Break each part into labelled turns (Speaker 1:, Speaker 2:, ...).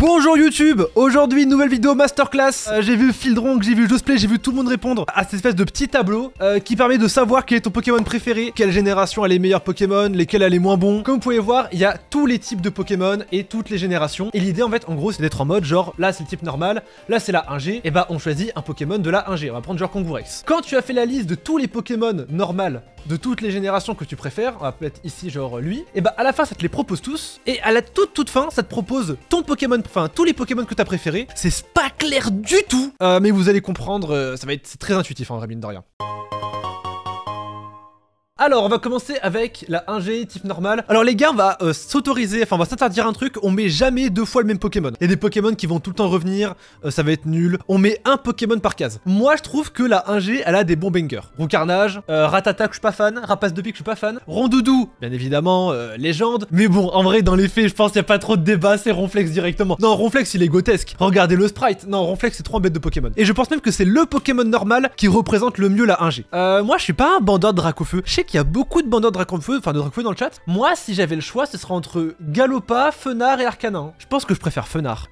Speaker 1: Bonjour YouTube, aujourd'hui nouvelle vidéo masterclass. J'ai vu Fieldronk, j'ai vu Josplay, j'ai vu tout le monde répondre à cette espèce de petit tableau qui permet de savoir quel est ton Pokémon préféré, quelle génération a les meilleurs Pokémon, lesquels a les moins bons. Comme vous pouvez voir, il y a tous les types de Pokémon et toutes les générations. Et l'idée en fait, en gros, c'est d'être en mode genre là c'est le type normal, là c'est la 1G, et bah on choisit un Pokémon de la 1G. On va prendre genre Kangourex. Quand tu as fait la liste de tous les Pokémon normales de toutes les générations que tu préfères, on va peut-être ici genre lui, et bah à la fin ça te les propose tous, et à la toute fin ça te propose ton Pokémon, enfin tous les Pokémon que t'as préférés. C'est pas clair du tout, mais vous allez comprendre, ça va être très intuitif en vrai, mine de rien. Alors, on va commencer avec la 1G type normal. Alors les gars, on va s'autoriser, enfin on va s'interdire un truc, on met jamais deux fois le même Pokémon. Il y a des Pokémon qui vont tout le temps revenir, ça va être nul. On met un Pokémon par case. Moi, je trouve que la 1G, elle a des bons bangers. Roucarnage, Rattata, que je suis pas fan, Rapace de Pique, je suis pas fan. Rondoudou, bien évidemment, légende. Mais bon, en vrai, dans les faits, je pense qu'il n'y a pas trop de débat, c'est Ronflex directement. Non, Ronflex, il est grotesque. Regardez le sprite. Non, Ronflex, c'est trop embête de Pokémon. Et je pense même que c'est le Pokémon normal qui représente le mieux la 1G. Moi, je suis pas un bandeur de Dracofeu. Je sais qu'il y a beaucoup de bandeurs de Dracofeu, enfin de Dracofeu dans le chat. Moi, si j'avais le choix, ce serait entre Galopa, Fenard et Arcanin. Je pense que je préfère Fenard.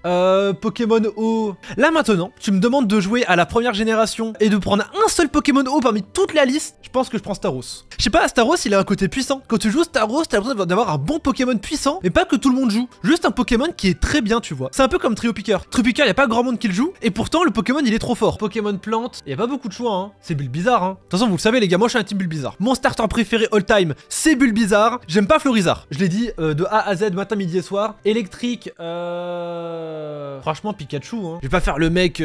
Speaker 1: Pokémon O. Là maintenant, tu me demandes de jouer à la première génération et de prendre un seul Pokémon O parmi toute la liste. Je pense que je prends Staros. Je sais pas, Staros, il a un côté puissant. Quand tu joues Staros, t'as l'impression d'avoir un bon Pokémon puissant, mais pas que tout le monde joue. Juste un Pokémon qui est très bien, tu vois. C'est un peu comme Trio Piqueur. Trio Piqueur, y a pas grand monde qui le joue, et pourtant le Pokémon il est trop fort. Pokémon Plante, y a pas beaucoup de choix, hein. C'est Bulbizarre, hein. De toute façon, vous le savez, les gars, moi je suis un team Bulbizarre. Mon starter préféré all time, c'est Bulbizarre. J'aime pas Florizarre. Je l'ai dit de A à Z, matin, midi et soir. Électrique, franchement, Pikachu, hein. Je vais pas faire le mec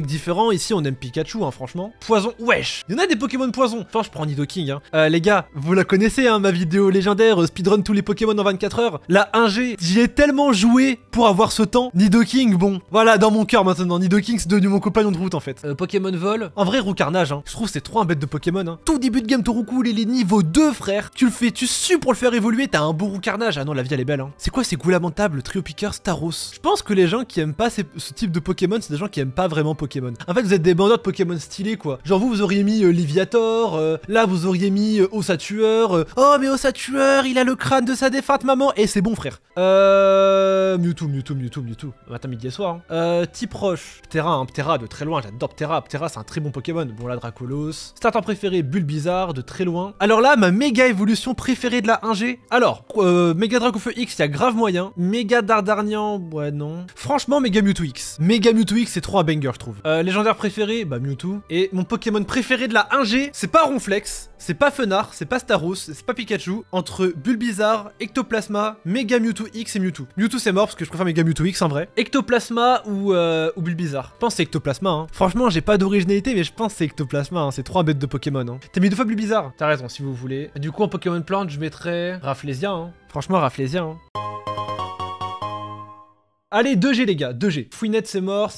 Speaker 1: différent. Ici, on aime Pikachu, hein, franchement. Poison, wesh. Il y en a des Pokémon poison. Enfin, je prends Nidoking, hein. Les gars, vous la connaissez, hein, ma vidéo légendaire, speedrun tous les Pokémon en 24 heures. La 1G, j'y ai tellement joué pour avoir ce temps. Nidoking, bon, voilà, dans mon cœur maintenant. Nidoking, c'est devenu mon compagnon de route, en fait. Pokémon Vol. En vrai, Roucarnage, hein. Je trouve c'est trop un bête de Pokémon, hein. Tout début de game, Toroukou, il est niveau 2, frère. Tu le fais, tu sues pour le faire évoluer, t'as un beau Roucarnage. Ah non, la vie elle est belle, hein. C'est quoi ces goûts lamentables, Trio Piqueur, Staros? Je pense que les gens qui aiment pas ce type de Pokémon, c'est des gens qui aiment pas vraiment Pokémon. En fait, vous êtes des bandeurs de Pokémon stylés, quoi. Genre vous auriez mis Liviator, là vous auriez mis Ossatueur. Oh mais Ossatueur, il a le crâne de sa défunte maman. Et c'est bon, frère. Mewtwo. Matin, midi et soir, hein. Type Roche. Ptera, hein, Ptera de très loin, j'adore Ptera. Ptera, c'est un très bon Pokémon. Bon, là, Dracolos. Starter préféré, Bulbizarre, de très loin. Alors là, ma méga évolution préférée de la 1G. Alors, Méga Dracofeu X, il y a grave moyen. Méga Dardarnian, ouais, non. Franchement, Méga Mewtwo X. Méga Mewtwo X, c'est trop un banger, je trouve. Légendaire préféré, bah Mewtwo. Et mon Pokémon préféré de la 1G, c'est pas Ronflex, c'est pas Fenard, c'est pas Staros, c'est pas Pikachu. Entre Bulbizarre, Ectoplasma, Méga Mewtwo X et Mewtwo. Mewtwo, c'est mort parce que je préfère Méga Mewtwo X en vrai. Ectoplasma ou Bulbizarre. Je pense que c'est Ectoplasma, hein. Franchement, j'ai pas d'originalité, mais je pense que c'est Ectoplasma, hein. C'est trop un bête de Pokémon, hein. T'as mis 2 fois Bulbizarre. T'as raison, si vous voulez. Du coup, en Pokémon Plante, je mettrais Rafflesia, hein. Franchement, Rafflesia, hein. Allez, 2G les gars, 2G. Fouinette c'est mort.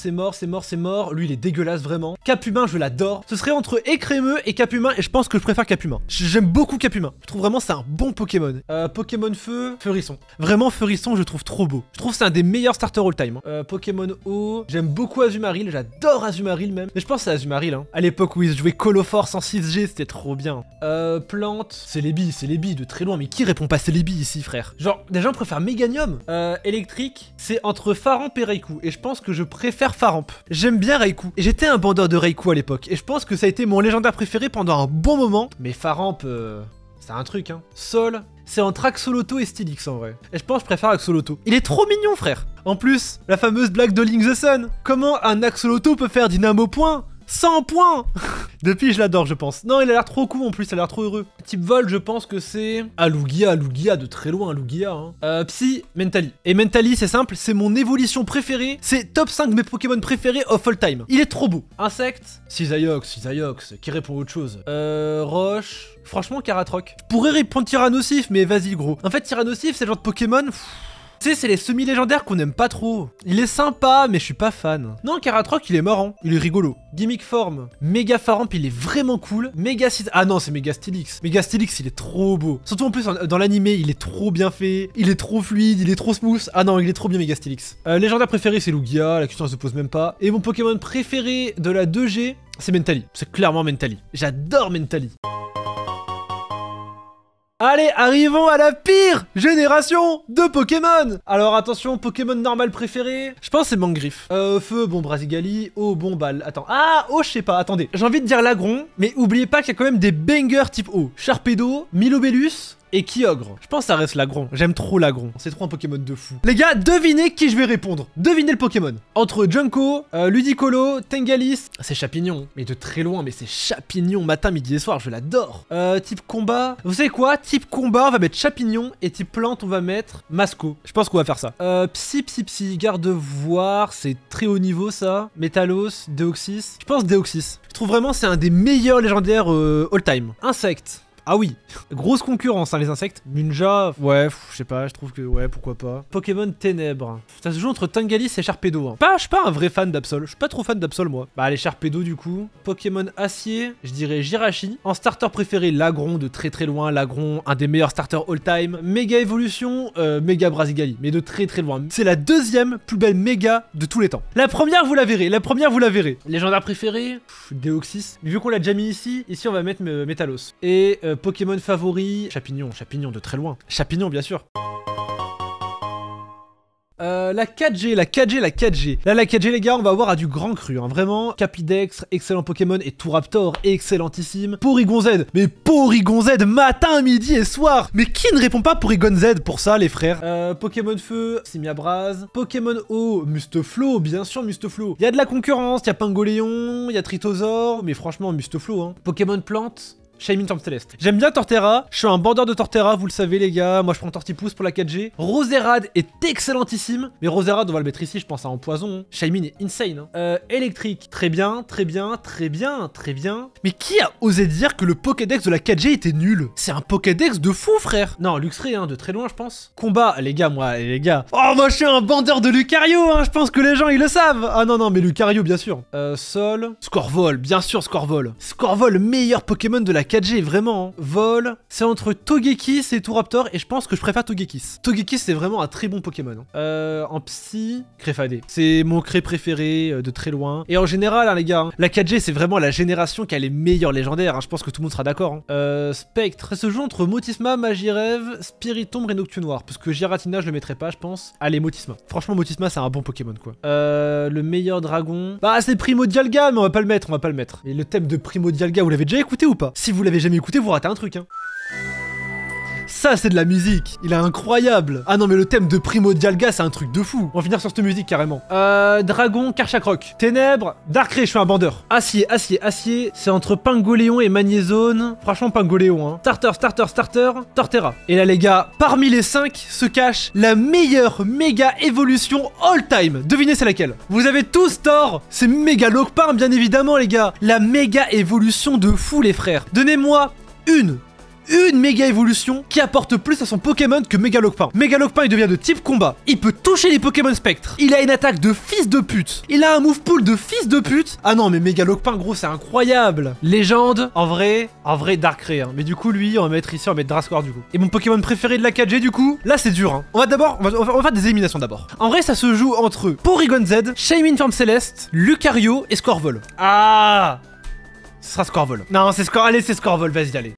Speaker 1: Lui il est dégueulasse vraiment. Capumin, je l'adore. Ce serait entre Écrémeux et Capumin et je pense que je préfère Capumin. J'aime beaucoup Capumin. Je trouve vraiment c'est un bon Pokémon. Pokémon Feu, Feurisson. Vraiment Feurisson, je trouve trop beau. Je trouve c'est un des meilleurs starters all time. Pokémon Eau, j'aime beaucoup Azumarill, j'adore Azumarill même. Mais je pense que c'est Azumarill, hein. À l'époque où ils jouaient Coloforce en 6G, c'était trop bien. Plante, c'est les billes de très loin. Mais qui répond pas c'est les billes ici, frère? Genre, des gens préfèrent Méganium. Électrique, c'est entre Faramp et Raikou, et je pense que je préfère Faramp. J'aime bien Raikou, et j'étais un bandeur de Raikou à l'époque, et je pense que ça a été mon légendaire préféré pendant un bon moment, mais Faramp, c'est un truc, hein. Sol, c'est entre Axolotl et Steelix en vrai, et je pense que je préfère Axolotl. Il est trop mignon, frère. En plus, la fameuse blague de Link the Sun. Comment un Axolotl peut faire Dynamo Point 100 points. Depuis, je l'adore, je pense. Non, il a l'air trop cool en plus, il a l'air trop heureux. Type vol, je pense que c'est... Lugia de très loin, Lugia. Hein. Psy, Mentally. Et Mentally, c'est simple, c'est mon évolution préférée. C'est top 5 de mes Pokémon préférés of all time. Il est trop beau. Insecte, Cisaiox, qui répond à autre chose. Roche... Franchement, Caratroc. Je pourrais répondre Tyrannosif, mais vas-y, gros. En fait, Tyrannosif, c'est le genre de Pokémon... Tu sais, c'est les semi-légendaires qu'on aime pas trop. Il est sympa, mais je suis pas fan. Non, Caratroc, il est marrant. Il est rigolo. Gimmick Form. Méga Faramp, il est vraiment cool. Méga Cis... Ah non, c'est Méga Steelix. Méga Steelix, il est trop beau. Surtout en plus, dans l'animé, il est trop bien fait. Il est trop fluide, il est trop smooth. Ah non, il est trop bien, Méga Steelix. Légendaire préféré, c'est Lugia. La question, elle se pose même pas. Et mon Pokémon préféré de la 2G, c'est Mentally. C'est clairement Mentally. J'adore Mentally. Allez, arrivons à la pire génération de Pokémon. Alors attention, Pokémon normal préféré. Je pense que c'est Mangriffe. Feu, bon, Brasigali. Eau, bon, balle. Attends. Ah, eau, je sais pas. Attendez. J'ai envie de dire Lagron, mais oubliez pas qu'il y a quand même des bangers type eau. Sharpedo, Milobellus et Kyogre. Je pense que ça reste Lagron. J'aime trop Lagron. C'est trop un Pokémon de fou. Les gars, devinez qui je vais répondre. Devinez le Pokémon. Entre Junko, Ludicolo, Tengalis. C'est Chapignon. Mais de très loin, mais c'est Chapignon. Matin, midi et soir, je l'adore. Type combat. Vous savez quoi? Type combat, on va mettre Chapignon. Et type plante, on va mettre Masco. Je pense qu'on va faire ça. Psy. Garde-voir. C'est très haut niveau, ça. Métalos, Deoxys. Je pense Deoxys. Je trouve vraiment c'est un des meilleurs légendaires all-time. Insecte. Ah oui, grosse concurrence, hein, les insectes. Ninja, ouais, je sais pas, je trouve que ouais, pourquoi pas. Pokémon Ténèbres. Ça se joue entre Tangalis et Sharpedo. Hein. Je suis pas un vrai fan d'Absol. Je suis pas trop fan d'Absol, moi. Bah, allez, Sharpedo, du coup. Pokémon Acier, je dirais Jirachi. En starter préféré, Lagron, de très très loin. Lagron, un des meilleurs starters all-time. Méga évolution, Méga Brasigali. Mais de très très loin. C'est la deuxième plus belle méga de tous les temps. La première, vous la verrez. Légendaire préféré, Deoxys. Vu qu'on l'a déjà mis ici on va mettre Métalos. Et Pokémon favori, Chapignon de très loin. Chapignon, bien sûr. La 4G. Là, la 4G, les gars, on va avoir à du grand cru. Hein. Vraiment, Capidex, excellent Pokémon. Et Touraptor, excellentissime. Porygon Z. Mais Porygon Z, matin, midi et soir. Mais qui ne répond pas Porygon Z pour ça, les frères? Pokémon Feu, Simiabras. Pokémon Eau, Mustaflo, bien sûr, Mustaflo. Il y a de la concurrence, il y a Pingoléon, il y a Tritosaur. Mais franchement, Mustaflo, hein. Pokémon Plante. Shaymin Céleste. J'aime bien Torterra, je suis un bandeur de Torterra, vous le savez les gars, moi je prends Tortipousse pour la 4G. Roserade est excellentissime, mais Roserade on va le mettre ici, je pense à Empoison. Shaymin est insane. Électrique, très bien. Mais qui a osé dire que le Pokédex de la 4G était nul? C'est un Pokédex de fou frère. Non, Luxray, hein, de très loin je pense. Combat, les gars, oh moi je suis un bandeur de Lucario, hein, je pense que les gens ils le savent. Ah non, mais Lucario bien sûr. Sol, Scorvol, bien sûr Scorvol. Scorvol, meilleur Pokémon de la 4G, vraiment. Hein. Vol, c'est entre Togekiss et Touraptor, et je pense que je préfère Togekiss. Togekiss, c'est vraiment un très bon Pokémon. Hein. En psy, Créfadé. C'est mon cré préféré de très loin. Et en général, hein, les gars, hein, la 4G, c'est vraiment la génération qui a les meilleurs légendaires. Hein. Je pense que tout le monde sera d'accord. Hein. Spectre, ça se joue entre Motisma, Magirève, Spiritombre et Noctunoir. Parce que Giratina, je le mettrai pas, je pense. Allez, Motisma. Franchement, Motisma, c'est un bon Pokémon, quoi. Le meilleur dragon. Bah, c'est Primodialga, mais on va pas le mettre. Et le thème de Primodialga, vous l'avez déjà écouté ou pas? Si vous l'avez jamais écouté, vous ratez un truc, hein. Ça, c'est de la musique. Il est incroyable. Ah non, mais le thème de Primodialga, c'est un truc de fou. On va finir sur cette musique, carrément. Dragon, Karchakroc. Ténèbres, Darkrai, je suis un bandeur. Acier. C'est entre Pingoléon et Magnézone. Franchement, Pingoléon, hein. Starter, Torterra. Et là, les gars, parmi les 5 se cache la meilleure méga évolution all-time. Devinez, c'est laquelle? Vous avez tous tort. C'est Méga Lockpin, bien évidemment, les gars. La méga évolution de fou, les frères. Donnez-moi une méga évolution qui apporte plus à son Pokémon que Megalockpin. Megalockpin, il devient de type combat. Il peut toucher les Pokémon Spectre. Il a une attaque de fils de pute. Il a un move pool de fils de pute. Ah non, mais Megalockpin, gros, c'est incroyable. Légende, en vrai Darkrai. Hein. Mais du coup, lui, on va mettre ici, on va mettre Drascore du coup. Et mon Pokémon préféré de la 4G, du coup, là, c'est dur. Hein. On va faire des éliminations d'abord. En vrai, ça se joue entre Porygon Z, Shaymin Céleste, Lucario et Scorvol. Ah, ce sera Scorvol. Non, c'est Scorvol, vas-y, allez.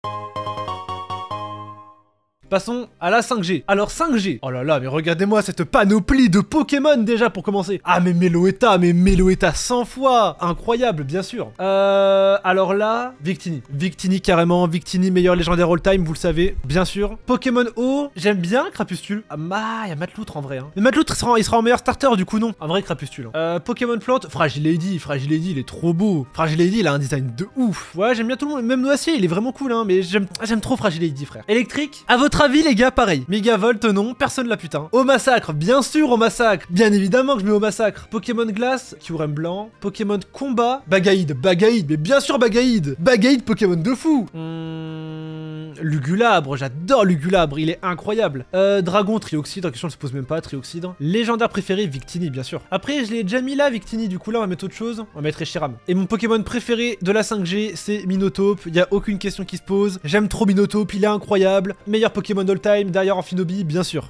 Speaker 1: Passons à la 5G. Alors 5G. Oh là là, mais regardez-moi cette panoplie de Pokémon déjà pour commencer. Ah mais Meloetta 100 fois. Incroyable, bien sûr. Alors là, Victini carrément. Victini, meilleur légendaire all-time, vous le savez, bien sûr. Pokémon O, j'aime bien Crapuscule. Ah il y a Matloutre en vrai. Hein. Mais Matloutre, il sera en meilleur starter du coup, non. En vrai, Crapuscule. Hein. Pokémon Plante, Fragilady, il est trop beau. Fragilady, il a un design de ouf. Ouais, j'aime bien tout le monde. Même Noacier, il est vraiment cool, hein. Mais j'aime trop Fragilady, frère. Électrique, à votre avis, les gars, pareil. Megavolt, non, personne l'a putain. Au massacre, bien sûr, au massacre. Bien évidemment que je mets au massacre. Pokémon glace, Kyurem blanc. Pokémon combat, Bagaïd, mais bien sûr Bagaïd. Bagaïd, Pokémon de fou. Lugulabre, j'adore Lugulabre, il est incroyable. Dragon, Trioxydre, la question ne se pose même pas, Trioxydre. Légendaire préféré, Victini, bien sûr. Après, je l'ai déjà mis là, Victini, du coup là, on va mettre autre chose. On va mettre Reshiram. Et mon Pokémon préféré de la 5G, c'est Minotape. Il y a aucune question qui se pose. J'aime trop Minotape, il est incroyable. Meilleur Pokémon all-time, derrière Amphinobi, bien sûr.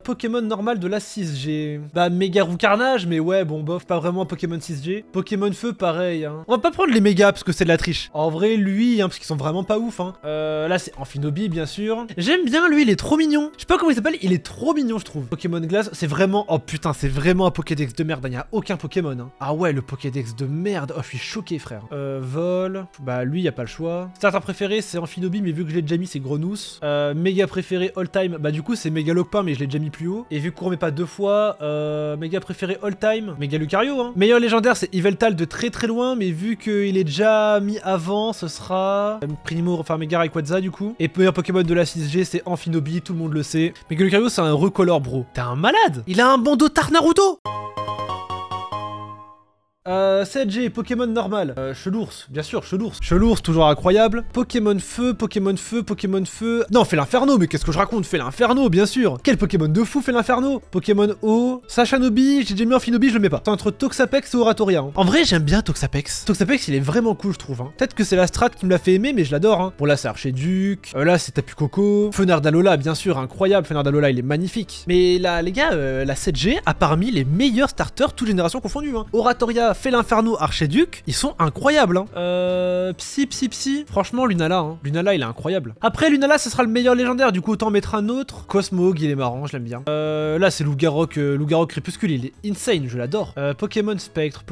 Speaker 1: Pokémon normal de la 6G. Bah, méga roux carnage, mais ouais, bon, bof, pas vraiment un Pokémon 6G. Pokémon feu, pareil, hein. On va pas prendre les mégas parce que c'est de la triche. En vrai, lui, hein, parce qu'ils sont vraiment pas ouf, hein. Là, c'est Amphinobi, bien sûr. J'aime bien lui, il est trop mignon. Je sais pas comment il s'appelle, il est trop mignon, je trouve. Pokémon glace, c'est vraiment. Oh putain, c'est vraiment un Pokédex de merde. Il n'y a aucun Pokémon, hein. Ah ouais, le Pokédex de merde. Oh, je suis choqué, frère. Vol. Bah, lui, y a pas le choix. Starter préféré, c'est Amphinobi, mais vu que je l'ai déjà mis, c'est Grenousse. Méga préféré all time. Bah, du coup, c'est Méga Lockpain, mais je l'ai déjà mis plus haut. Et vu qu'on remet pas deux fois, méga préféré all time, méga Lucario, hein. Meilleur légendaire, c'est Yveltal de très très loin, mais vu qu'il est déjà mis avant, ce sera Primo, enfin méga Rayquaza du coup. Et meilleur Pokémon de la 6G, c'est Amphinobi, tout le monde le sait. Méga Lucario, c'est un recolor, bro. T'es un malade. Il a un bandeau Tar Naruto. 7G, Pokémon normal. Chelours, bien sûr, Chelours. Chelours, toujours incroyable. Pokémon feu, Pokémon feu, Pokémon feu. Non, fait l'inferno, mais qu'est-ce que je raconte? Fait l'inferno, bien sûr. Quel Pokémon de fou fait l'inferno? Pokémon eau. Sachanobi, j'ai déjà mis Amphinobi, je le mets pas. C'est entre Toxapex et Oratoria. Hein. En vrai, j'aime bien Toxapex. Toxapex, il est vraiment cool, je trouve. Hein. Peut-être que c'est la strat qui me l'a fait aimer, mais je l'adore. Hein. Bon, là, c'est Archiduc. Là, c'est Tapu Koko. Fenardalola, bien sûr, incroyable. Fenardalola, il est magnifique. Mais là, les gars, la 7G a parmi les meilleurs starters, toutes générations confondues. Hein. Oratoria, fait l'inferno, Archiduc, ils sont incroyables. Hein. Psy. Franchement, Lunala. Hein. Lunala, il est incroyable. Après, Lunala, ce sera le meilleur légendaire. Du coup, autant mettre un autre. Cosmog, il est marrant, je l'aime bien. Là, c'est Lougarok Crépuscule, il est insane, je l'adore. Pokémon Spectre,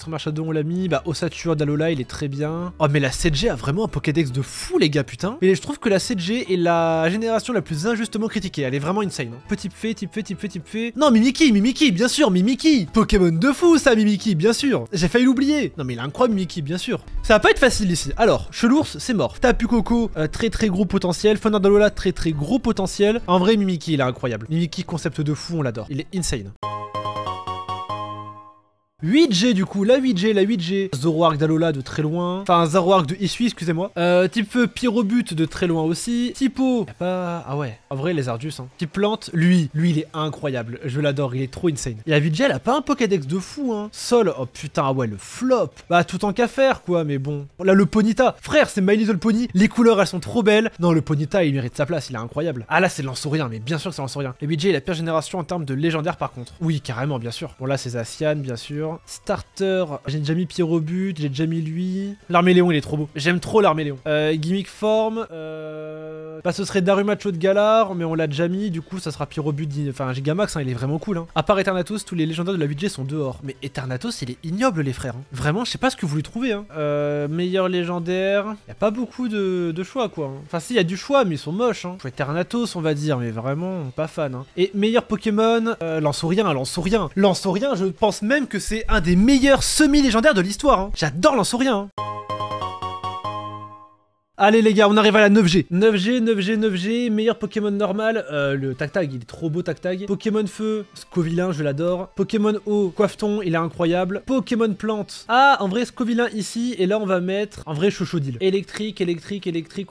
Speaker 1: Marchadon, on l'a mis. Bah, Ossature, Dalola, il est très bien. Oh, mais la 7G a vraiment un Pokédex de fou, les gars, putain. Mais je trouve que la 7G est la génération la plus injustement critiquée. Elle est vraiment insane. Hein. Petit type fait. Non, Mimikyu, bien sûr, Mimikyu. Pokémon de fou, ça, Mimikyu, bien sûr. J'ai failli l'oublier. Non, mais il est incroyable, Mimikyu, bien sûr. Ça va pas être facile ici. Alors, Chelours, c'est mort. Tapu Koko, très gros potentiel. Fenardalola, très gros potentiel. En vrai, Mimikyu, il est incroyable. Mimikyu, concept de fou, on l'adore. Il est insane. 8G du coup, la 8G, Zoroark d'Alola de très loin, enfin Zoroark de Isui, excusez-moi. Type feu, Pyrobut de très loin aussi. Typo, y'a pas... Ah ouais, en vrai les Ardus, hein. Type plante, lui il est incroyable, je l'adore, il est trop insane. Et la 8G elle a pas un Pokédex de fou, hein. Sol, oh putain, ah ouais, le flop. Bah tout en qu'à faire quoi, mais bon. Là le Ponyta, frère c'est My Little Pony, les couleurs elles sont trop belles. Non le Ponyta il mérite sa place, il est incroyable. Ah là c'est Lanceurien, mais bien sûr c'est Lanceurien. La 8G est la pire génération en termes de légendaire par contre. Oui carrément, bien sûr. Bon là c'est Zacian, bien sûr. Starter, j'ai déjà mis Pyrobut, j'ai déjà mis lui. L'Arméléon, il est trop beau. J'aime trop l'Arméléon. Gimmick forme. Bah, ce serait Darumacho de Galar, mais on l'a déjà mis. Du coup, ça sera Pyrobut. Enfin, Gigamax, hein, il est vraiment cool. Hein. À part Eternatus, tous les légendaires de la 8G sont dehors. Mais Eternatus, il est ignoble, les frères. Hein. Vraiment, je sais pas ce que vous lui trouvez. Hein. Meilleur légendaire. Y a pas beaucoup de choix, quoi. Hein. Enfin, si, y a du choix, mais ils sont moches. Hein. Eternatus, on va dire, mais vraiment, pas fan. Hein. Et meilleur Pokémon, Lanceurien, je pense même que c'est un des meilleurs semi-légendaires de l'histoire. Hein. J'adore Lanceurien. Hein. Allez les gars, on arrive à la 9G. 9G, meilleur Pokémon normal. Le Tactag, il est trop beau Tactag. Pokémon feu, Scovillain, je l'adore. Pokémon eau, Coiffeton, il est incroyable. Pokémon plante. Ah, en vrai, Scovillain ici. Et là, on va mettre, en vrai, Chochodile. Électrique,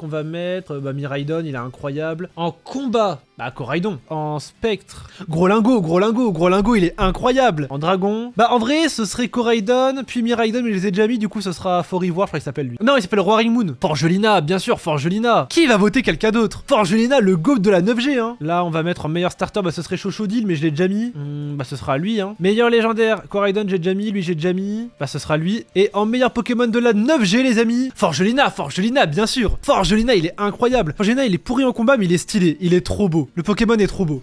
Speaker 1: on va mettre, bah, Miraidon, il est incroyable. En combat, bah, Coraidon. En spectre, Gros Lingot, il est incroyable. En dragon, bah, en vrai, ce serait Coraidon, puis Miraidon, mais je les ai déjà mis, du coup, ce sera Forivoire, je crois qu'il s'appelle lui. Non, il s'appelle Roaring Moon. Forgelina, bien sûr, Forgelina. Qui va voter quelqu'un d'autre? Forgelina, le GOAT de la 9G, hein. Là, on va mettre en meilleur starter, bah, ce serait Chochodile, mais je l'ai déjà mis. Bah, ce sera lui, hein. Meilleur légendaire, Coraidon, j'ai déjà mis, lui, j'ai déjà mis. Bah, ce sera lui. Et en meilleur Pokémon de la 9G, les amis, Forgelina, bien sûr. Forgelina, il est incroyable. Forgelina, il est pourri en combat, mais il est stylé. Il est trop beau. Le Pokémon est trop beau.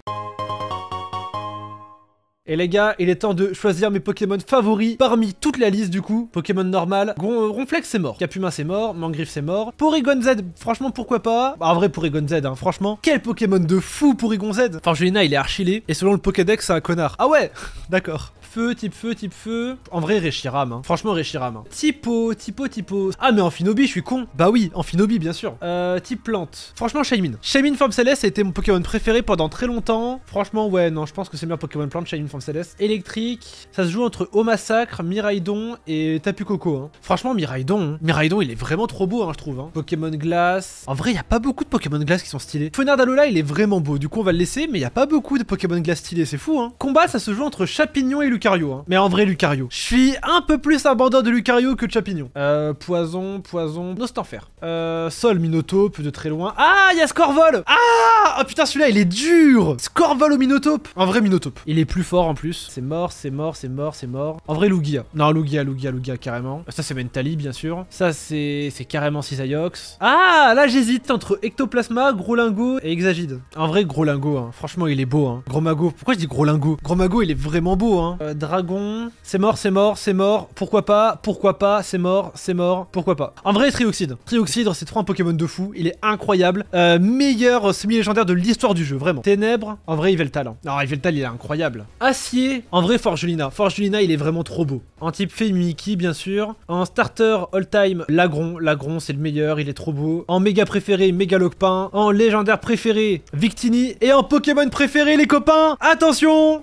Speaker 1: Et les gars, il est temps de choisir mes Pokémon favoris parmi toute la liste du coup. Pokémon normal, Ronflex c'est mort, Capumin c'est mort, Mangriffe c'est mort, Porygon Z, franchement pourquoi pas. Bah, en vrai Porygon Z, hein, franchement, quel Pokémon de fou Porygon Z. Forgelina il est archilé, et selon le Pokédex c'est un connard. Ah ouais, d'accord. Type feu. En vrai, Reshiram, hein. Franchement, Reshiram. Hein. Typo. Ah, mais Amphinobi, je suis con. Bah oui, Amphinobi, bien sûr. Type plante. Franchement, Shaymin. Shaymin Forme Céleste a été mon Pokémon préféré pendant très longtemps. Franchement, ouais, non, je pense que c'est le meilleur Pokémon plante, Shaymin Forme Céleste. Électrique. Ça se joue entre Omasacre, Miraidon et Tapu Koko. Hein. Franchement, Miraidon, il est vraiment trop beau, hein, je trouve. Hein. Pokémon glace. En vrai, il n'y a pas beaucoup de Pokémon glace qui sont stylés. Fenardalola, il est vraiment beau. Du coup, on va le laisser, mais il n'y a pas beaucoup de Pokémon glace stylés. C'est fou, hein. Combat, ça se joue entre Chapignon et Lucario. Lucario, hein. Mais en vrai, Lucario. Je suis un peu plus un bandeur de Lucario que de Chapignon. Poison. Nostanfer. Sol, Minotape de très loin. Ah, il y a Scorvol. Ah, oh putain, celui-là, il est dur. Scorvol au Minotape. En vrai, Minotape. Il est plus fort en plus. C'est mort. En vrai, Lugia. Non, Lugia, carrément. Ça, c'est Mentali, bien sûr. Ça, c'est carrément Cisaiox. Ah, là, j'hésite entre Ectoplasma, Grolingo et Exagide. En vrai, Grolingo, hein. Franchement, il est beau, hein. Gromago. Pourquoi je dis Grolingo? Gromago, il est vraiment beau, hein. Dragon. C'est mort. Pourquoi pas, c'est mort. Pourquoi pas. En vrai, Trioxide. Trioxide, c'est trop un Pokémon de fou. Il est incroyable. Meilleur semi-légendaire de l'histoire du jeu, vraiment. Ténèbres. En vrai, Yveltal. Hein. Non, Yveltal, il est incroyable. Acier. En vrai, Forgelina. Forgelina, il est vraiment trop beau. En type Fée, Mimikyu, bien sûr. En starter all-time, Lagron. Lagron, c'est le meilleur. Il est trop beau. En méga préféré, Mégalocpin. En légendaire préféré, Victini. Et en Pokémon préféré, les copains, attention!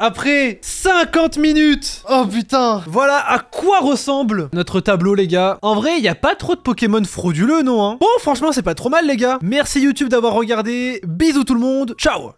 Speaker 1: Après 50 minutes. Oh putain. Voilà à quoi ressemble notre tableau, les gars. En vrai, il n'y a pas trop de Pokémon frauduleux, non, hein. Bon, franchement, c'est pas trop mal, les gars. Merci YouTube d'avoir regardé. Bisous tout le monde. Ciao.